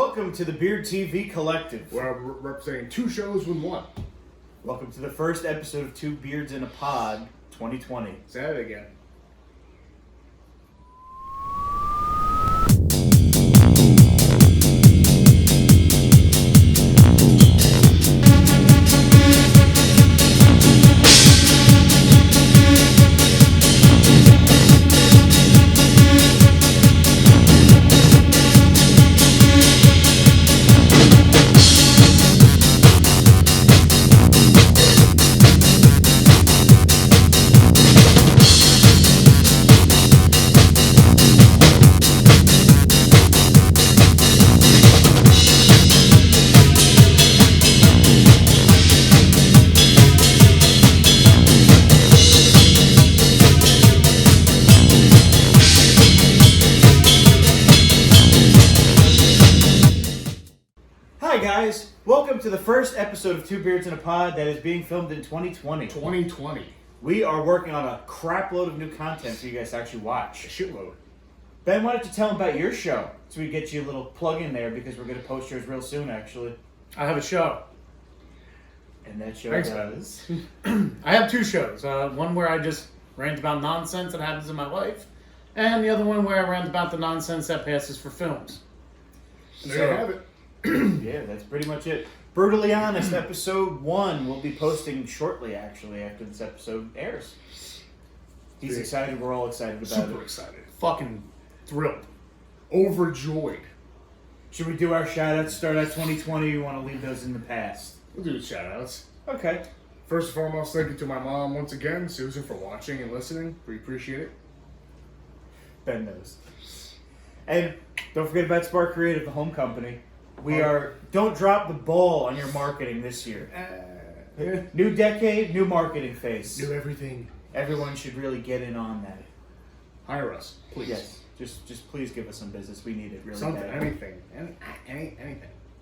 Welcome to the Beard TV Collective. Where I'm representing two shows with one. Welcome to the first episode of Two Beards in a Pod 2020. Say that again. Welcome to the first episode of Two Beards in a Pod that is being filmed in 2020. 2020. We are working on a crap load of new content for you guys to actually watch. A shitload. Ben, why don't you tell them about your show so we get you a little plug in there because we're going to post yours real soon, actually. I have a show. And that show is... I have two shows. One where I just rant about nonsense that happens in my life, and the other one where I rant about the nonsense that passes for films. And there you have it. Yeah, that's pretty much it. Brutally Honest, episode 1 will be posting shortly, actually, after this episode airs. He's excited. We're all excited about it. Super excited. Fucking thrilled. Overjoyed. Should we do our shoutouts start at 2020 or you want to leave those in the past? We'll do the shoutouts. Okay. First and foremost, thank you to my mom once again, Susan, for watching and listening. We appreciate it. Ben knows. And don't forget about Spark Creative, the home company. Don't drop the ball on your marketing this year. New decade, new marketing phase. Do everything. Everyone should really get in on that. Hire us, please. Yes, just please give us some business. We need it really Something, bad. anything.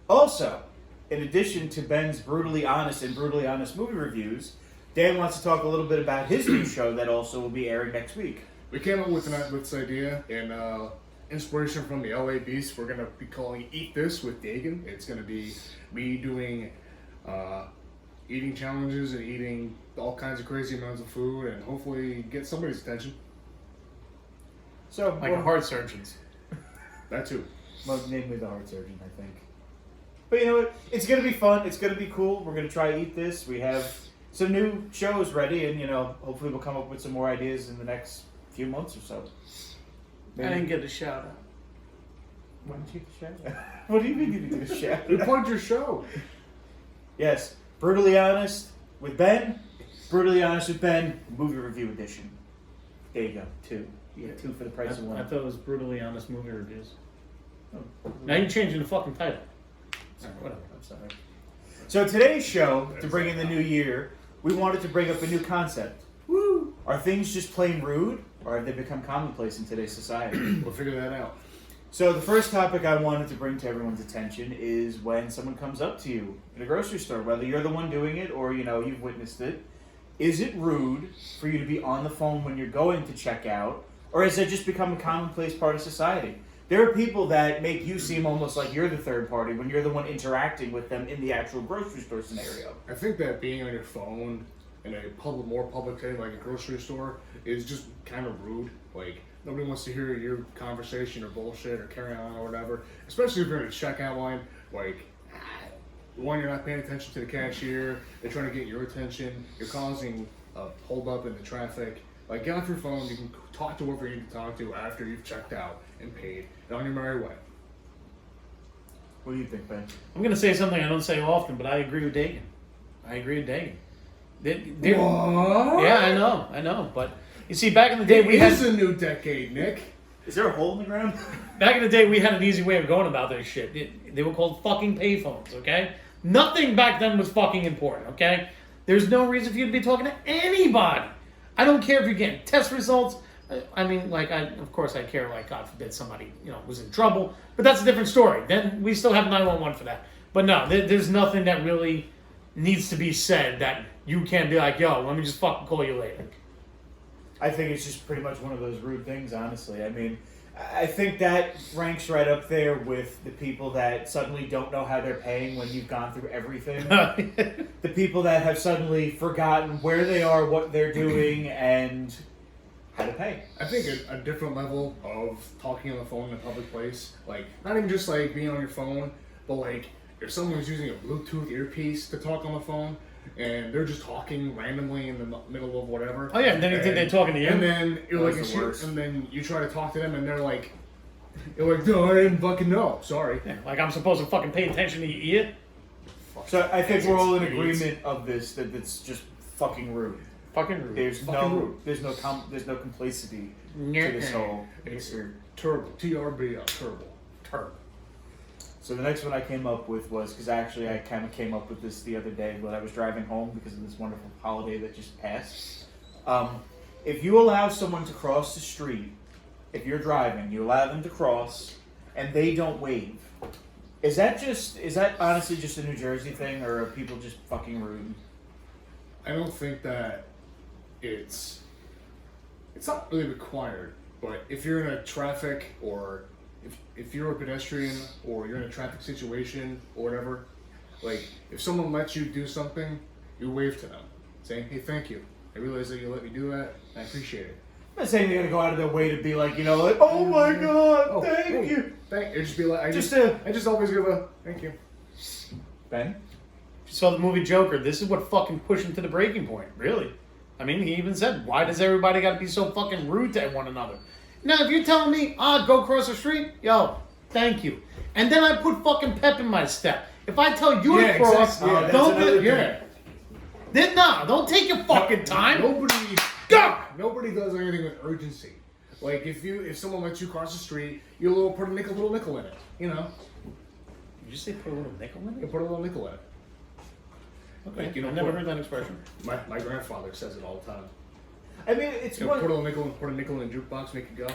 Also, in addition to Ben's Brutally Honest and Brutally Honest movie reviews, Dan wants to talk a little bit about his new show that also will be airing next week. We came up with this idea and inspiration from the LA Beast. We're going to be calling Eat This with Dagan. It's going to be me doing eating challenges and eating all kinds of crazy amounts of food and hopefully get somebody's attention. So, Like a heart surgeon's. That too. Well, namely the heart surgeon, I think. But you know what? It's going to be fun. It's going to be cool. We're going to try to Eat This. We have some new shows ready and, hopefully we'll come up with some more ideas in the next few months or so. I didn't get a shout out. Why didn't you get a shout out? What do you mean you didn't get a shout out? We plugged your show. Yes. Brutally Honest with Ben. Brutally Honest with Ben. Movie review edition. There you go. 2. You get 2 for the price of 1. I thought it was Brutally Honest movie reviews. Oh. Now you're changing the fucking title. Sorry, whatever. I'm sorry. So today's show, to bring in the new year, we wanted to bring up a new concept. Woo! Are things just plain rude, or have they become commonplace in today's society? We'll figure that out. So the first topic I wanted to bring to everyone's attention is when someone comes up to you in a grocery store, whether you're the one doing it or, you've witnessed it. Is it rude for you to be on the phone when you're going to check out, or has it just become a commonplace part of society? There are people that make you seem almost like you're the third party when you're the one interacting with them in the actual grocery store scenario. I think that being on your phone in a more public setting like a grocery store is just kind of rude. Like, nobody wants to hear your conversation or bullshit or carry on or whatever. Especially if you're in a checkout line. Like, one, you're not paying attention to the cashier. They're trying to get your attention. You're causing a hold up in the traffic. Like, get off your phone. You can talk to whoever you need to talk to after you've checked out and paid and on your merry way. What do you think, Ben? I'm going to say something I don't say often, but I agree with Dagan. What? Yeah, I know. But you see, back in the day, we had a new decade, Nick. Is there a hole in the ground? Back in the day, we had an easy way of going about this shit. They were called fucking payphones, okay? Nothing back then was fucking important, okay? There's no reason for you to be talking to anybody. I don't care if you're getting test results. Of course I care, God forbid somebody, was in trouble. But that's a different story. Then we still have 911 for that. But no, there's nothing that really needs to be said that you can't be like, yo, let me just fucking call you later. I think it's just pretty much one of those rude things, honestly. I mean, I think that ranks right up there with the people that suddenly don't know how they're paying when you've gone through everything. The people that have suddenly forgotten where they are, what they're doing, and how to pay. I think a different level of talking on the phone in a public place, like not even just like being on your phone, but like if someone's using a Bluetooth earpiece to talk on the phone and they're just talking randomly in the middle of whatever. Oh yeah, and then you think they're talking to you. And then you're like, and then you try to talk to them and they're like, you're like, no, I didn't fucking know. Sorry. Yeah, like I'm supposed to fucking pay attention to your ear. So I think we're all in agreement of this that it's just fucking rude. Fucking rude. There's Fucking rude. there's no complacency to this whole. It's terrible. TRB, terrible. Turb. So the next one I came up with was, because actually I kind of came up with this the other day when I was driving home because of this wonderful holiday that just passed. If you allow someone to cross the street, if you're driving, you allow them to cross, and they don't wave, is that honestly just a New Jersey thing, or are people just fucking rude? I don't think that it's not really required, but if you're in a traffic or if you're a pedestrian or you're in a traffic situation or whatever, like if someone lets you do something, you wave to them, saying, "Hey, thank you. I realize that you let me do that. I appreciate it." I'm not saying they're gonna go out of their way to be like, like, oh my god, thank you. Or just be like, I just always give a thank you. Ben? If you saw the movie Joker, this is what fucking pushed him to the breaking point, really. I mean, he even said, why does everybody gotta be so fucking rude to one another? Now, if you're telling me, go cross the street, yo, thank you. And then I put fucking pep in my step. If I tell you to cross, exactly. don't take your fucking time. Nobody does anything with urgency. Like if someone lets you cross the street, you put a little nickel in it. You know. Did you say put a little nickel in You it? put a little nickel in it. Okay, Like, I've never heard that expression. My grandfather says it all the time. I mean, it's Put a nickel in a jukebox, make it go.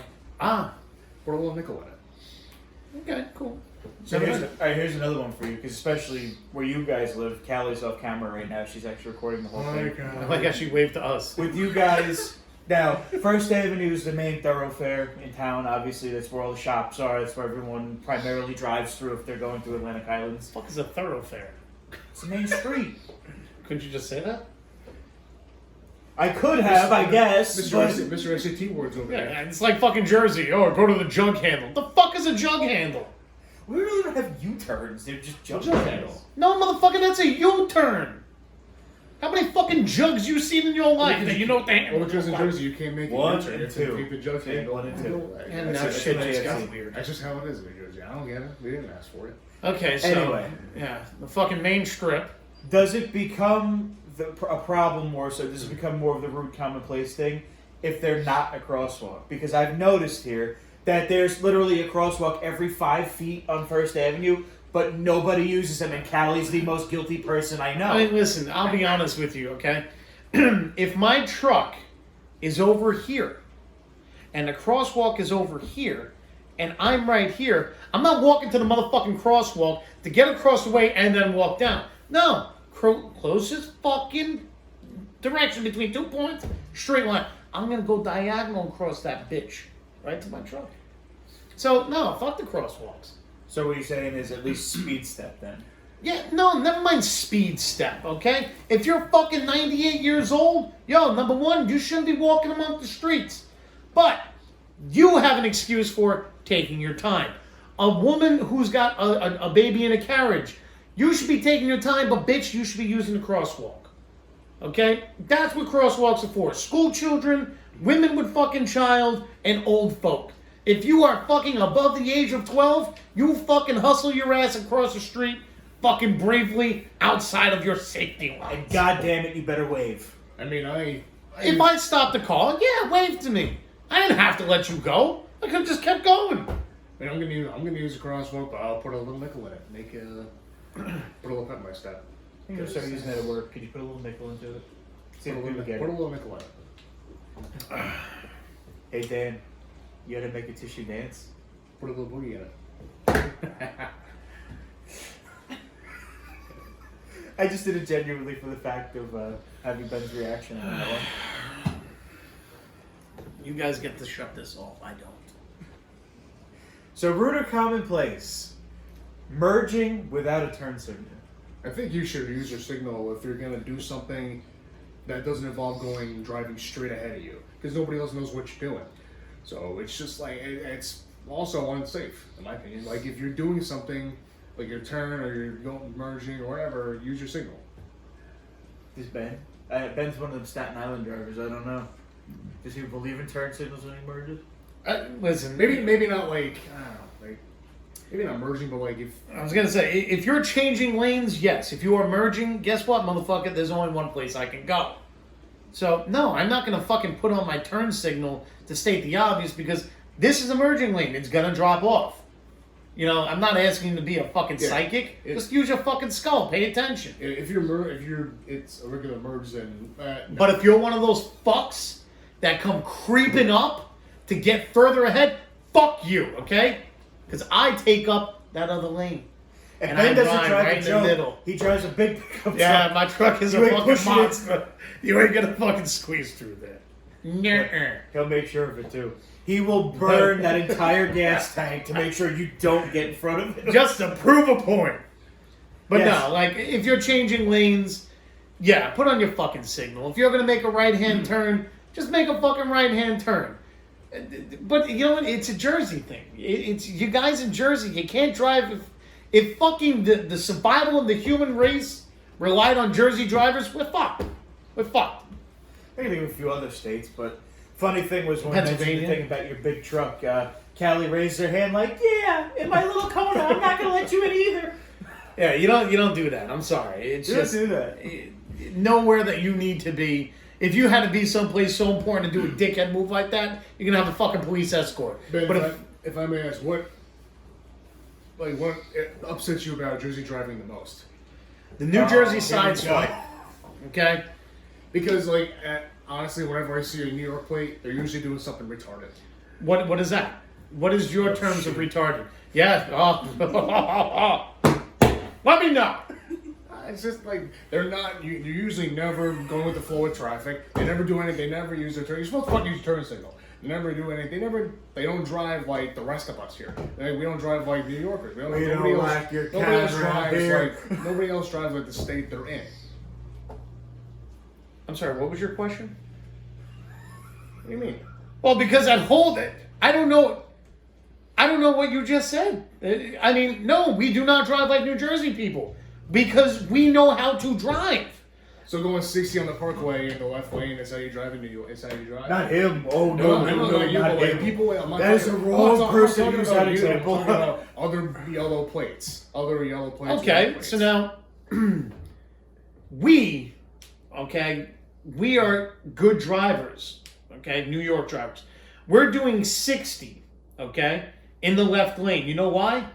Put a little nickel in it. Okay, cool. So here's another one for you, because especially where you guys live, Callie's off camera right now. She's actually recording the whole thing. I like how she waved to us. With you guys, now, First Avenue is the main thoroughfare in town. Obviously, that's where all the shops are. That's where everyone primarily drives through if they're going through Atlantic Islands. What the fuck is a thoroughfare? It's the main street. Couldn't you just say that? I could have, I guess. Mr. SAT words over there. Yeah, it's like fucking Jersey. Oh, go to the jug handle. The fuck is a jug handle? We really don't have U-turns. They're just jump handles. No, motherfucker, that's a U-turn. How many fucking jugs you seen in your life that you know what the handle? Well, because in Jersey you can't make it One U-turn. and You have to two. keep the jug handle. 1 and 2. And That's now it. shit That's just what I got see. weird. That's just how it is in New Jersey. I don't get it. We didn't ask for it. Okay, so Anyway. yeah, the fucking main strip. Does it become a problem more so? Does it become more of the rude commonplace thing if they're not a crosswalk? Because I've noticed here that there's literally a crosswalk every 5 feet on First Avenue, but nobody uses them, and Callie's the most guilty person I know. I mean, listen, I'll be honest with you, okay? If my truck is over here and the crosswalk is over here and I'm right here, I'm not walking to the motherfucking crosswalk to get across the way and then walk down. No. Closest fucking direction between 2 points, straight line. I'm going to go diagonal across that bitch right to my truck. So, no, fuck the crosswalks. So what you're saying is at least speed step then? Yeah, no, never mind speed step, okay? If you're fucking 98 years old, yo, number one, you shouldn't be walking among the streets. But you have an excuse for taking your time. A woman who's got a baby in a carriage, you should be taking your time, but bitch, you should be using the crosswalk. Okay? That's what crosswalks are for. School children, women with fucking child, and old folk. If you are fucking above the age of 12, you fucking hustle your ass across the street fucking bravely outside of your safety line. And goddamn it, you better wave. I mean, If I stopped the car, yeah, wave to me. I didn't have to let you go. I could have just kept going. I mean, I'm gonna use a crosswalk, but I'll put a little nickel in it. Put a little pep in my step. I'm going to start using that at work. Could you put a little nickel into it? See if people get Put a it. little nickel in it. Hey, Dan, you had to make a tissue dance? Put a little booty in it. I just did it genuinely for the fact of having Ben's reaction on that one. You guys get to shut this off. I don't. So rude or commonplace? Merging without a turn signal. I think you should use your signal if you're gonna do something that doesn't involve driving straight ahead of you, because nobody else knows what you're doing. So it's just like it's also unsafe, in my opinion. Like if you're doing something, like your turn or you're going merging or whatever, use your signal. Is Ben? Ben's one of them Staten Island drivers. I don't know. Does he believe in turn signals when he merges? Listen, Maybe not like I don't know, like maybe not merging, but like if I was gonna say, if you're changing lanes, yes. If you are merging, guess what, motherfucker? There's only one place I can go. So no, I'm not gonna fucking put on my turn signal to state the obvious because this is a merging lane. It's gonna drop off. You know, I'm not asking you to be a fucking psychic. Just use your fucking skull. Pay attention. If it's a regular merge, then. No. But if you're one of those fucks that come creeping up to get further ahead, fuck you, okay? Because I take up that other lane. And Ben I doesn't ride drive right a in the joke. middle. He drives a big pickup Yeah, truck. my truck is You a ain't fucking pushing it. monster. You ain't gonna fucking squeeze through there. Nuh-uh. He'll make sure of it too. He will burn that entire gas tank to make sure you don't get in front of it. Just to prove a point. But Yes. no, like, if you're changing lanes, yeah, put on your fucking signal. If you're gonna make a right-hand turn, just make a fucking right-hand turn. But, you know what, it's a Jersey thing. It's you guys in Jersey, you can't drive... If fucking the survival of the human race relied on Jersey drivers, we're fucked. We're fucked. I can think of a few other states, but funny thing was when I mentioned the Pennsylvania. thing about your big truck, Callie raised her hand like, yeah, in my little Kona, I'm not going to let you in either. Yeah, you don't do that. I'm sorry. It's You don't just do that. nowhere that you need to be. If you had to be someplace so important to do a dickhead move like that, you're gonna have a fucking police escort. Ben, But if I may ask, what upsets you about Jersey driving the most? the New Jersey here side we go. swipe, okay? Because honestly, whenever I see a New York plate, they're usually doing something retarded. What is that? What is your terms of retarded? Yeah. Let me know. It's just like they're not. You're usually never going with the flow of traffic. They never do anything. They never use their turn. You're supposed to fucking use turn signal. They never do anything. They don't drive like the rest of us here. We don't drive like New Yorkers. We don't like your nobody else camera drives here. like nobody else drives like the state they're in. I'm sorry. What was your question? What do you mean? Well, because I'd hold it. I don't know what you just said. I mean, no, we do not drive like New Jersey people because we know how to drive. So going 60 on the Parkway in the left lane is how you drive in New York. It's how you drive. Not him. Oh, no, I know no, that you, not but like him. people. I'm not That is talking- the wrong I'm person talking to use about that you, I'm example. talking about other yellow plates. Other yellow plates. Okay, white plates. so now we are good drivers. Okay, New York drivers. We're doing 60, okay, in the left lane. You know why?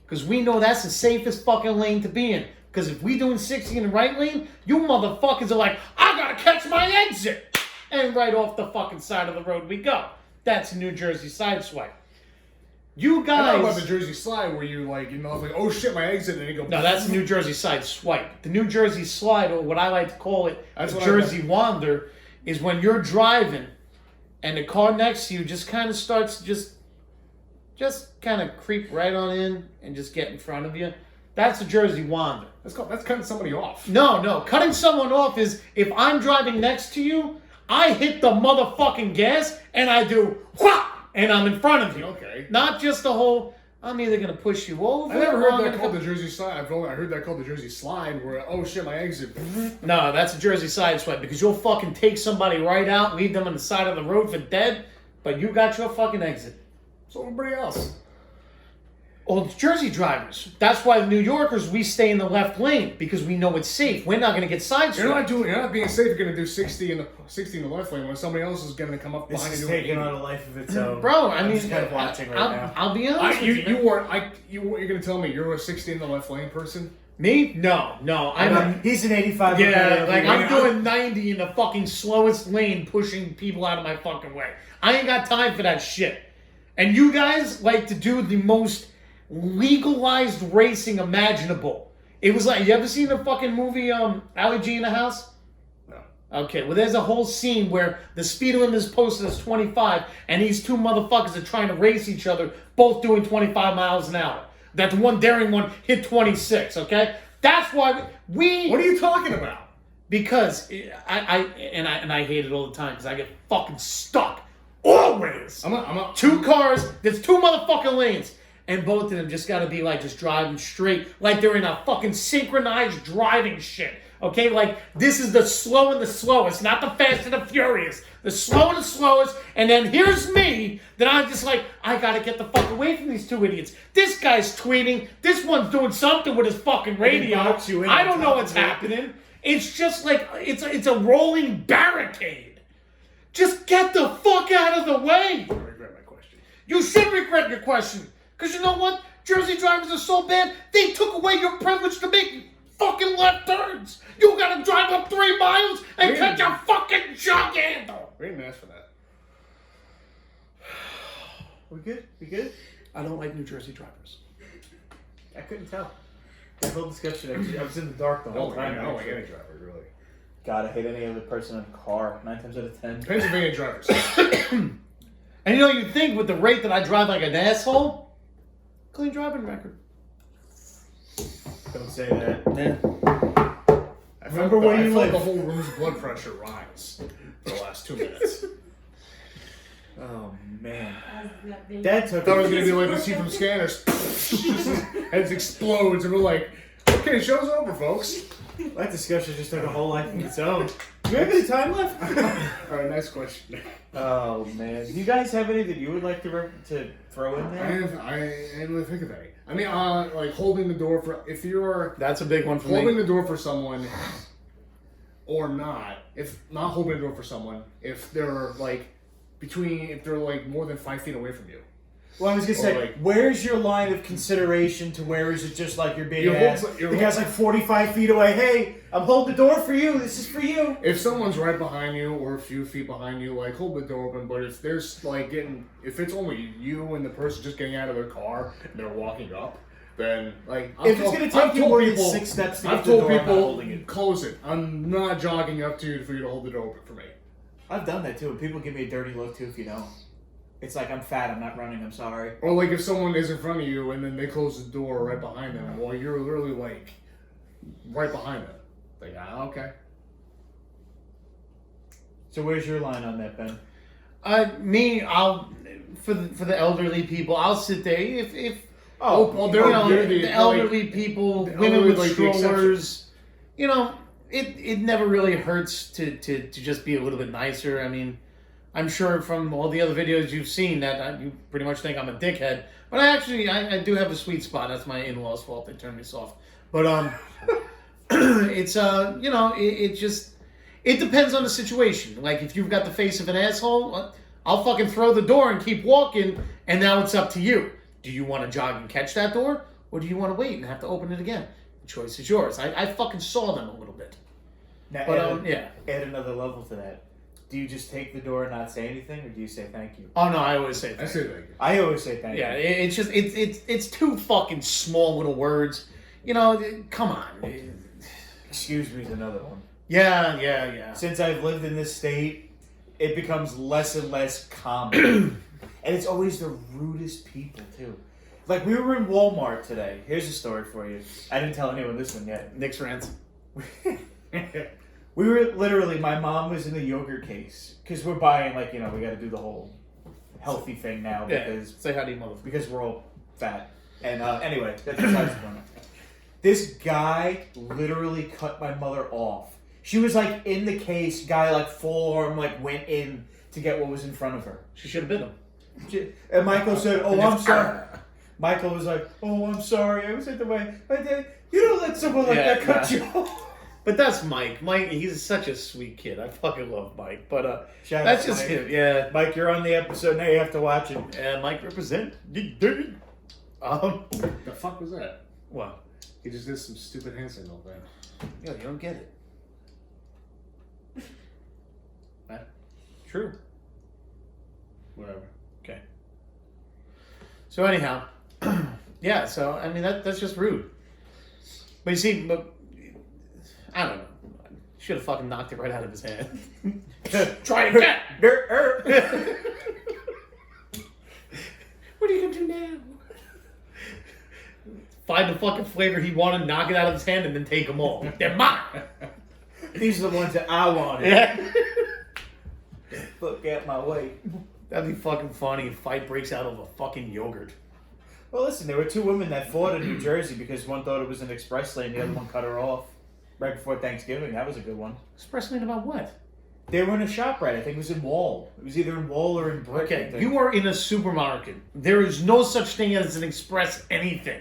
Because we know that's the safest fucking lane to be in. Because if we doing 60 in the right lane, you motherfuckers are like, I gotta catch my exit. And right off the fucking side of the road we go. That's a New Jersey side swipe. You I guys... know about the Jersey slide where you like, oh shit, my exit, and then you go. No, that's the New Jersey side swipe. The New Jersey slide, or what I like to call it, That's the what Jersey wander, is when you're driving and the car next to you just kind of starts to just kind of creep right on in and just get in front of you. That's the Jersey wander. That's cutting somebody off. No. Cutting someone off is if I'm driving next to you, I hit the motherfucking gas and I do whap, and I'm in front of you. Okay. Not just the whole, I'm either going to push you over. I never or heard I'm that gonna called go- the Jersey slide. I heard that called the Jersey slide where, oh shit, my exit. No, that's a Jersey side swipe because you'll fucking take somebody right out, leave them on the side of the road for dead, but you got your fucking exit. So everybody else. Well, it's Jersey drivers. That's why the New Yorkers, we stay in the left lane because we know it's safe. We're not going to get sideswiped. You're not being safe. You're gonna do 60 in the left lane when somebody else is gonna come up This behind is you. taking on a life of its own. Bro, I I'm mean, just kind of watching right now. I'll be honest with you. You're gonna tell me you're a 60 in the left lane person? Me? No. He's an 85. Yeah, like I'm right doing 90 in the fucking slowest lane, pushing people out of my fucking way. I ain't got time for that shit. And you guys like to do the most legalized racing imaginable. It was like, you ever seen the fucking movie Ali G in the House? No. Okay, well, there's a whole scene where the speed limit is posted as 25, and these two motherfuckers are trying to race each other, both doing 25 miles an hour. That the one daring one hit 26, okay? That's why we... What are you talking about? Because I hate it all the time, because I get fucking stuck. Always! Two cars, there's two motherfucking lanes. And both of them just gotta be like just driving straight, like they're in a fucking synchronized driving shit. Okay, like this is the slow and the slowest, not the fast and the furious. The slow and the slowest, and then here's me, that I'm just like, I gotta get the fuck away from these two idiots. This guy's tweeting, this one's doing something with his fucking radio. I don't know what's happening. It's just like, it's a rolling barricade. Just get the fuck out of the way. I regret my question. You should regret your question. Because you know what? Jersey drivers are so bad, they took away your privilege to make fucking left turns. You gotta drive up 3 miles and catch a fucking jug handle. We didn't ask for that. We good? We good? I don't like New Jersey drivers. I couldn't tell. The whole discussion, I was in the dark the whole time. I don't like any driver, really. God, I hate any other person in a car. 9 times out of 10. Pennsylvania drivers. And you know, you'd think with the rate that I drive like an asshole, clean driving record. Don't say that. Yeah. I remember where you felt live. the whole room's blood pressure rise for the last 2 minutes. Oh, man. Dad took I thought it was going to be like the scene from Scanners. Heads explodes, and we're like, okay, show's over, folks. That discussion just took a whole life of its own. Do we have any time left? All right, next question. Oh, man. Do you guys have any that you would like to throw in there? I didn't really think of any. I mean, like holding the door for, if you're That's a big one for holding me. the door for someone or not, if not holding the door for someone, if they're like if they're like more than 5 feet away from you. Well, I was going to say, like, where's your line of consideration to where is it just like you're being You're asked? hold- The you're guy's like 45 feet away. Hey, I'm holding the door for you. This is for you. If someone's right behind you or a few feet behind you, like hold the door open. But if there's like if it's only you and the person just getting out of their car and they're walking up, then like If it's going to take you more than 6 steps to get I've to the told door, I'm not people holding it. close it. I'm not jogging up to you for you to hold the door open for me. I've done that too. And people give me a dirty look too if you don't. It's like, I'm fat, I'm not running, I'm sorry. Or like if someone is in front of you and then they close the door right behind them, while you're literally like right behind them. Like, okay. So where's your line on that, Ben? I'll for the elderly people, I'll sit there if they're the elderly people, women with like the strollers. You know, it never really hurts to just be a little bit nicer. I mean, I'm sure from all the other videos you've seen that you pretty much think I'm a dickhead, but I do have a sweet spot. That's my in-laws' fault. They turned me soft. But it's you know, it depends on the situation. Like if you've got the face of an asshole, I'll fucking throw the door and keep walking, and now it's up to you. Do you want to jog and catch that door, or do you want to wait and have to open it again? The choice is yours. I fucking saw them a little bit. Now, But add another level to that. Do you just take the door and not say anything, or do you say thank you? Oh no, I always say I thank say you. thank you. I always say thank Yeah, you. it's just it's too fucking small little words. You know, come on. Excuse me is another one. Yeah. Since I've lived in this state, it becomes less and less common. And it's always the rudest people, too. Like, we were in Walmart today. Here's a story for you. I didn't tell anyone this one yet. Nick's rants. We were literally, my mom was in the yogurt case. Because we're buying, like, you know, we got to do the whole healthy thing now. Because Say hi to you, motherfucker. because we're all fat. And anyway, that's besides the point. This guy literally cut my mother off. She was like in the case, guy like full arm like went in to get what was in front of her. She should have bit him. And Michael said, "Oh, I'm sorry." Michael was like, "Oh, I'm sorry. I was at the way." But you don't let someone like that cut you off. But that's Mike. Mike, he's such a sweet kid. I fucking love Mike. But Shout that's out just Mike. him. Yeah. Mike, you're on the episode now. You have to watch it. Mike represent. The fuck was that? What? He just did some stupid hand signal thing. Yeah, you don't get it. True. Whatever. Okay. So anyhow, yeah. So I mean that's just rude. But you see, I don't know. Should have fucking knocked it right out of his hand. Try it again. What are you gonna do now? Find the fucking flavor he wanted, knock it out of his hand, and then take them all. They're mine. These are the ones that I wanted. Yeah. Fuck out my way. That'd be fucking funny. If fight breaks out over fucking yogurt. Well, listen, there were two women that fought in New Jersey because one thought it was an express lane, the other one cut her off right before Thanksgiving. That was a good one. Express lane about what? They were in a shop, right? I think it was in Wall. It was either in Wall or in Brick. I Okay, think. you are in a supermarket. There is no such thing as an express anything.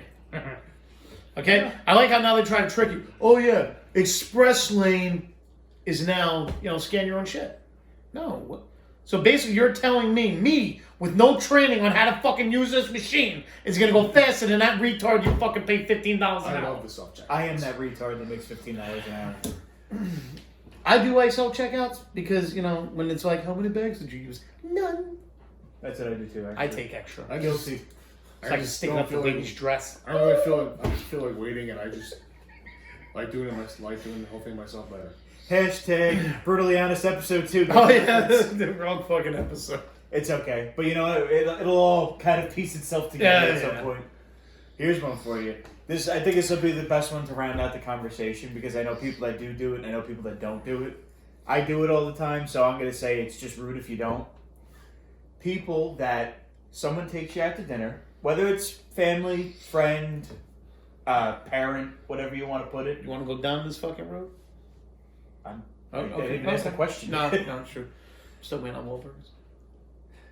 Okay? Yeah. I like how now they try to trick you. Oh, yeah, express lane is now, scan your own shit. No. What? So basically, you're telling me, with no training on how to fucking use this machine, is going to go faster than that retard you fucking paid $15 an hour. I love the self-check. I am that retard that makes $15 an hour. I do like self-checkouts because, when it's like, how many bags did you use? None. That's what I do too, actually. I take extra. I Guilty. It's like sticking up the baby's dress. I don't really I just feel like waiting, and I just like doing the whole thing myself better. Hashtag brutally honest episode 2. Oh, yeah, the wrong fucking episode. It's okay. But you know what? It'll all kind of piece itself together at some point. Here's one for you. I think this will be the best one to round out the conversation because I know people that do it and I know people that don't do it. I do it all the time, so I'm going to say it's just rude if you don't. People that someone takes you out to dinner, whether it's family, friend, parent, whatever you want to put it. You want to go down this fucking road? I didn't ask the question. No, sure. Still waiting on Wahlburgers.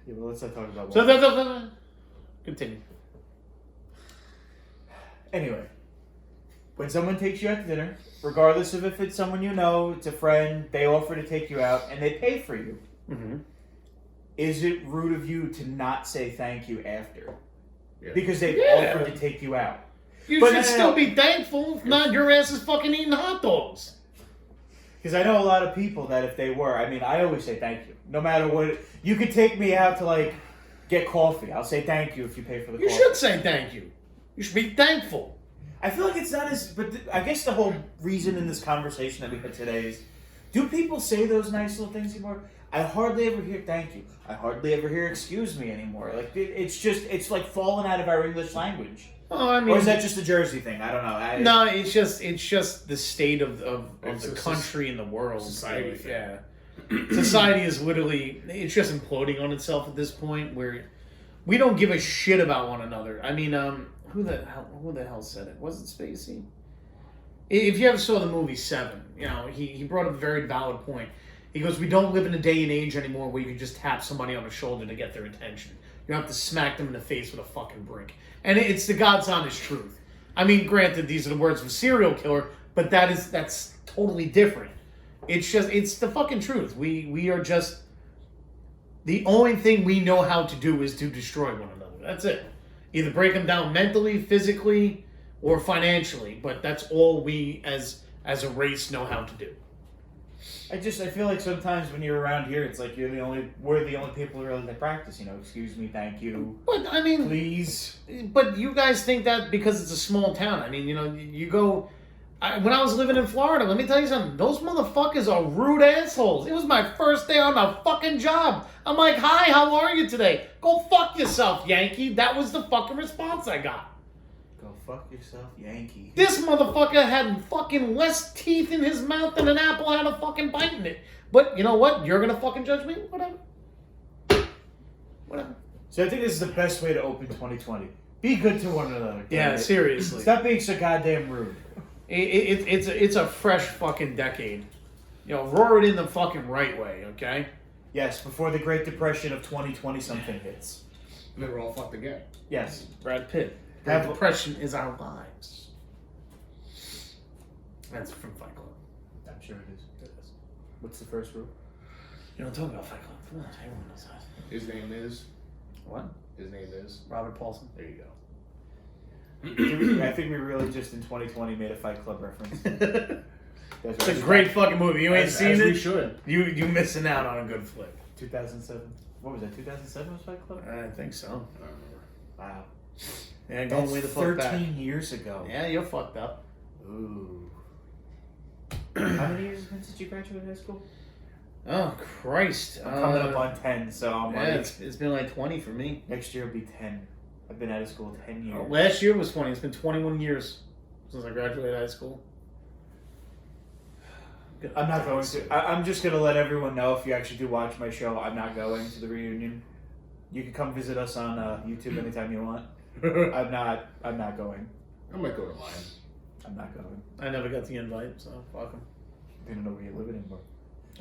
Yeah, but let's not talk about So, continue. Anyway, when someone takes you out to dinner, regardless of if it's someone you know, it's a friend, they offer to take you out, and they pay for you. Mm-hmm. Is it rude of you to not say thank you after? Yeah. Because they've offered to take you out. You But should still be thankful. If not, your ass is fucking eating hot dogs. Because I know a lot of people that if they were, I always say thank you. No matter what. You could take me out to, get coffee. I'll say thank you if you pay for the You coffee. should say thank you. You should be thankful. I feel like it's not as... But I guess the whole reason in this conversation that we had today is, do people say those nice little things anymore? I hardly ever hear thank you. I hardly ever hear excuse me anymore. It's like fallen out of our English language. Oh, I mean, Or is that just a Jersey thing? I don't know. No, it's just the state of the country and the world. Society thing. Yeah. Society is literally, it's just imploding on itself at this point where we don't give a shit about one another. I mean, who the hell said it? Was it Spacey? If you ever saw the movie Seven, he brought up a very valid point. He goes, we don't live in a day and age anymore where you can just tap somebody on the shoulder to get their attention. You have to smack them in the face with a fucking brick. And it's the God's honest truth. I mean, granted, these are the words of a serial killer, but that's totally different. It's the fucking truth. We are just, the only thing we know how to do is to destroy one another. That's it. Either break them down mentally, physically, or financially. But that's all we as a race know how to do. I feel like sometimes when you're around here, it's like we're the only people really that practice. Excuse me, thank you. But I mean, please. But you guys think that because it's a small town. I mean, you go. When I was living in Florida, let me tell you something. Those motherfuckers are rude assholes. It was my first day on the fucking job. I'm like, hi, how are you today? Go fuck yourself, Yankee. That was the fucking response I got. Go fuck yourself, Yankee. This motherfucker had fucking less teeth in his mouth than an apple had a fucking bite in it. But you know what? You're gonna fucking judge me? Whatever. So I think this is the best way to open 2020. Be good to one another. Yeah, seriously. Stop being so goddamn rude. It's a fresh fucking decade. Roar it in the fucking right way, okay? Yes, before the Great Depression of 2020 something hits. And then we're all fucked again. Yes. Brad Pitt. That depression is our lives. That's from Fight Club. I'm sure it is. What's the first rule? You don't talk about Fight Club. Come on, everyone knows that. His name is? What? His name is? Robert Paulson. There you go. I think we really just in 2020 made a Fight Club reference. It's a great fucking movie. You ain't seen it? We should. You missing out on a good flick. 2007. What was that? 2007 was Fight Club? I think so. Wow. Yeah, going way the fuck back. 13 years ago. Yeah, you're fucked up. Ooh. How many years has it been since you graduated high school? Oh, Christ. I'm coming up on 10, so I'm Yeah, like, it's been like 20 for me. next year will be 10. I've been out of school 10 years. Last year was 20. It's been 21 years since I graduated high school. I'm not going to. I'm just going to let everyone know, if you actually do watch my show, I'm not going to the reunion. You can come visit us on YouTube anytime you want. I'm not going. I might go to mine. I'm not going. I never got the invite, so fuck them. I don't know where you live anymore.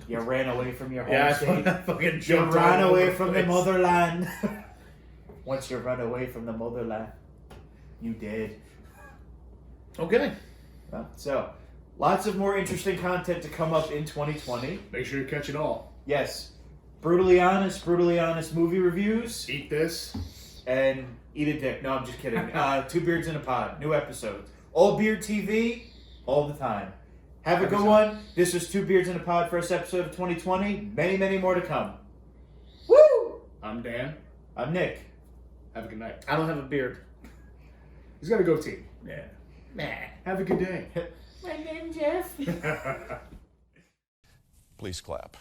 You ran away from your home Yeah, state. I fucking You jumped ran all away over from the place. motherland. Once you run away from the motherland, you did. Okay. So, lots of more interesting content to come up in 2020. Make sure you catch it all. Yes. Brutally honest movie reviews. Eat this. And eat a dick. No, I'm just kidding. Two Beards in a Pod. New episodes. All Beard TV, all the time. Have a good one. This was Two Beards in a Pod, first episode of 2020. Many, many more to come. Woo! I'm Dan. I'm Nick. Have a good night. I don't have a beard. He's got a goatee. Yeah. Nah. Have a good day. My name's Jeff. Please clap.